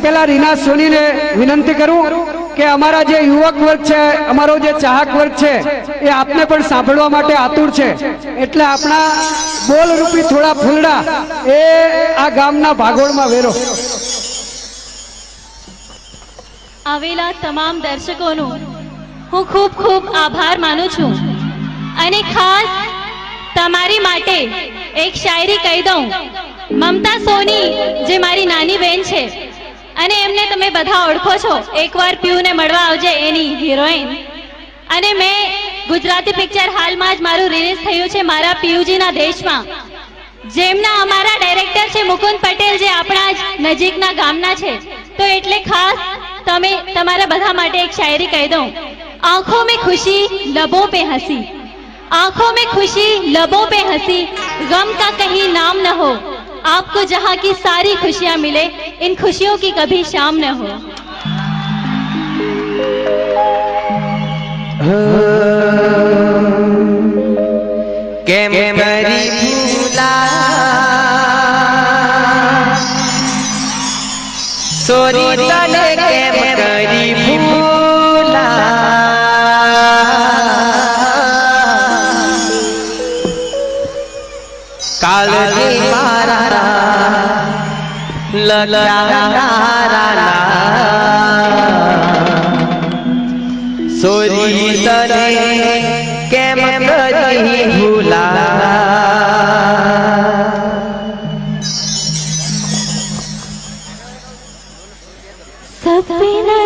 પેલા રીના સોનીને વિનંતી કરું કે અમારા જે યુવક વર્ગ છે, અમારો જે ચાહક વર્ગ છે, એ આપને પણ સાંભળવા માટે આતુર છે, એટલે આપણા બોલ રૂપી થોડા ફૂલડા એ આ ગામના ભાગોળમાં વેરો. આવેલા તમામ દર્શકોનું હું ખૂબ ખૂબ આભાર માનું છું અને ખાસ તમારી માટે એક શાયરી કહી દઉં. મમતા સોની જે મારી નાની બહેન છે અને એમને તમે બધા ઓળખો છો, એકવાર પીયુને મળવા આવજે, એની હિરોઈન. અને મેં ગુજરાતી પિક્ચર હાલમાં જ મારું રિલીઝ થયું છે મારા પીયુજીના દેશમાં, જેમના અમારા ડાયરેક્ટર છે મુકુંદ પટેલ, જે આપણા જ નજીકના ગામના છે. તો એટલે ખાસ તમે તમારા બધા માટે એક શાયરી કહી દઉં. आंखों में खुशी लबों पे हंसी, आंखों में खुशी लबों पे हंसी, गम का कहीं नाम न हो, आपको जहां की सारी खुशियां मिले, इन खुशियों की कभी शाम न हो. કેમ કરી ભૂલા સોરી તને કેમ કરી ભૂલા કાળજી મારા લગારા સોરી તને કેમ કરી ભૂલા. सपना